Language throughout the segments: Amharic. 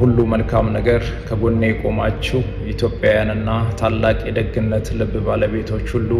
በሁሉ መልካም ነገር ከጎኔ ቆማችሁ ኢትዮጵያውያንና ታላቅ የደግነት ልብ ባለቤቶች ሁሉ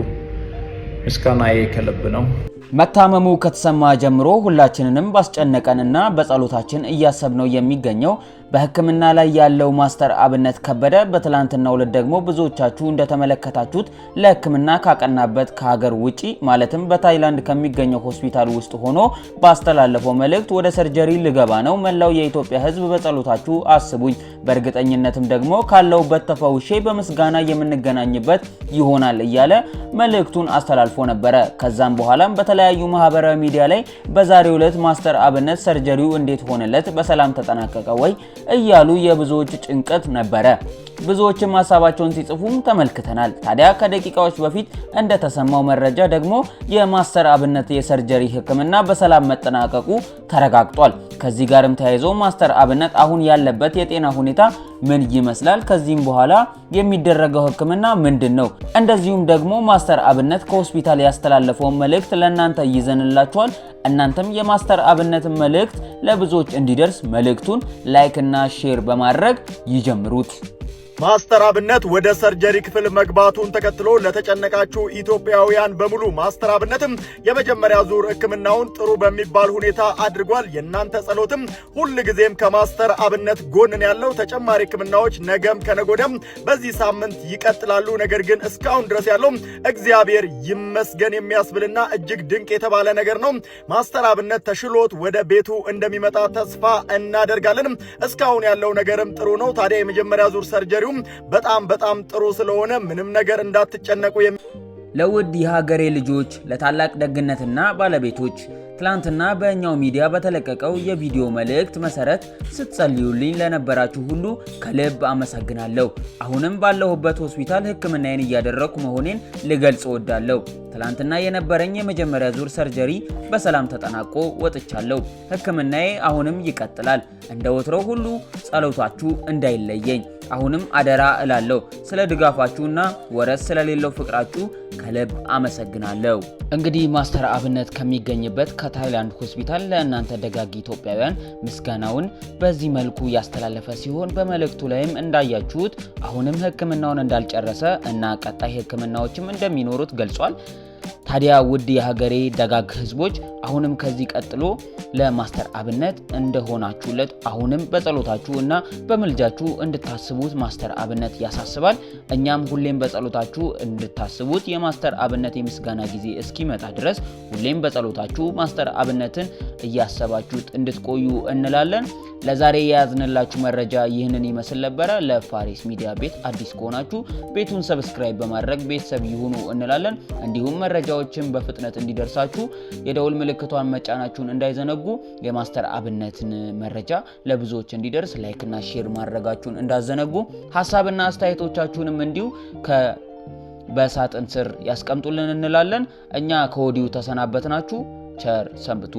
ምስጋናዬ ከልብ ነው። መታመሙ ከተሰማ ጀምሮ ሁላችንንም ባስጨነቀንና በጸሎታችን እያሰብነው የሚገኘው በሕክምና ላይ ያለው ማስተር አብነት ከበደ በትላንትናው ዕለት ደግሞ ብዙዎቻችሁ እንደተመለከታችሁት ለሕክምና ካቀናበት ከሀገር ውጪ ማለትም በታይላንድ ከሚገኘው ሆስፒታል ውስጥ ሆኖ ባስተላለፈው መልእክት ወደ ሰርጀሪ ልገባ ነው፣ መላው የኢትዮጵያ ሕዝብ በጸሎታችሁ አስቡኝ፣ በእርግጠኝነትም ደግሞ ካለውበት ተፈውሼ በምስጋና የምንገናኝበት ይሆናል እያለ መልእክቱን አስተላልፎ ነበረ። ከዛም በኋላም በተለያዩ ማህበራዊ ሚዲያ ላይ በዛሬው ዕለት ማስተር አብነት ሰርጀሪው እንዴት ሆነለት፣ በሰላም ተጠናቀቀ ወይ እያሉ የብዙዎች ጭንቀት ነበረ። ብዙዎችም ሐሳባቸውን ሲጽፉም ተመልክተናል። ታዲያ ከደቂቃዎች በፊት እንደተሰማው መረጃ ደግሞ የማስተር አብነት የሰርጀሪ ህክምና በሰላም መጠናቀቁ ተረጋግጧል። ከዚህ ጋርም ተያይዞ ማስተር አብነት አሁን ያለበት የጤና ሁኔታ ምን ይመስላል፣ ከዚህም በኋላ የሚደረገው ህክምና ምንድነው፣ እንደዚሁም ደግሞ ማስተር አብነት ከሆስፒታል ያስተላለፈውን መልእክት ለእናንተ ይዘንላችኋል። እናንተም የማስተር አብነት መልእክት ለብዙዎች እንዲደርስ መልእክቱን ላይክ እና ሼር በማድረግ ይጀምሩት። ማስተር አብነት ወደ ሰርጀሪ ክፍል መግባቱን ተከትሎ ለተጨነቃችሁ ኢትዮጵያውያን በሙሉ ማስተር አብነትም የመጀመሪያ ዙር ህክምናውን ጥሩ በሚባል ሁኔታ አድርጓል። የእናንተ ጸሎትም ሁልጊዜም ከማስተር አብነት ጎን ያለው። ተጨማሪ ህክምናዎች ነገም ከነጎደም በዚህ ሳምንት ይቀጥላሉ። ነገር ግን እስካሁን ድረስ ያለው እግዚአብሔር ይመስገን የሚያስብልና እጅግ ድንቅ የተባለ ነገር ነው። ማስተር አብነት ተሽሎት ወደ ቤቱ እንደሚመጣ ተስፋ እናደርጋለን። እስካሁን ያለው ነገርም ጥሩ ነው። ታዲያ የመጀመሪያ ዙር ሰርጀሪው በጣም ጥሩ ስለሆነ ምንም ነገር እንዳትጨነቁ። ለውድ የሀገሬ ልጆች፣ ለታላቅ ደግነትና ባለቤቶች ትላንትና በእኛው ሚዲያ በተለቀቀው የቪዲዮ መልእክት መሰረት ስትጸልዩልኝ ለነበራችሁ ሁሉ ከልብ አመሰግናለሁ። አሁንም ባለሁበት ሆስፒታል ህክምናዬን እያደረኩ መሆኔን ልገልጽ እወዳለሁ። ትላንትና የነበረኝ የመጀመሪያ ዙር ሰርጀሪ በሰላም ተጠናቆ ወጥቻለሁ። ህክምናዬ አሁንም ይቀጥላል። እንደ ወትሮው ሁሉ ጸሎታችሁ እንዳይለየኝ አሁንም አደራ እላለሁ። ስለ ድጋፋችሁና ወረስ ስለሌለው ፍቅራችሁ ከልብ አመሰግናለሁ። እንግዲህ ማስተር አብነት ከሚገኝበት ከታይላንድ ሆስፒታል ለእናንተ ደጋግ ኢትዮጵያውያን ምስጋናውን በዚህ መልኩ ያስተላለፈ ሲሆን በመልእክቱ ላይም እንዳያችሁት አሁንም ህክምናውን እንዳልጨረሰ እና ቀጣይ ህክምናዎችም እንደሚኖሩት ገልጿል። ታዲያ ውድ የሀገሬ ደጋግ ህዝቦች አሁንም ከዚህ ቀጥሎ ለማስተር አብነት እንደሆናችሁለት አሁንም በጸሎታችሁ እና በመልጃችሁ እንድታስቡት ማስተር አብነት ያሳስባል። እኛም ሁሌም በጸሎታችሁ እንድታስቡት የማስተር አብነት የምስጋና ጊዜ እስኪመጣ ድረስ ሁሌም በጸሎታችሁ ማስተር አብነትን እያሰባችሁት እንድትቆዩ እንላለን። ለዛሬ የያዝንላችሁ መረጃ ይህንን ይመስል ነበረ። ለፋሪስ ሚዲያ ቤት አዲስ ከሆናችሁ ቤቱን ሰብስክራይብ በማድረግ ቤተሰብ ይሁኑ እንላለን። እንዲሁም መረጃዎችን በፍጥነት እንዲደርሳችሁ የደውል ምልክቷን መጫናችሁን እንዳይዘነጉ። የማስተር አብነትን መረጃ ለብዙዎች እንዲደርስ ላይክ እና ሼር ማድረጋችሁን እንዳዘነጉ። ሐሳብና አስተያየቶቻችሁንም እንዲሁ በሳጥን ስር ያስቀምጡልን እንላለን። እኛ ከወዲሁ ተሰናበትናችሁ። ቸር ሰንብቱ።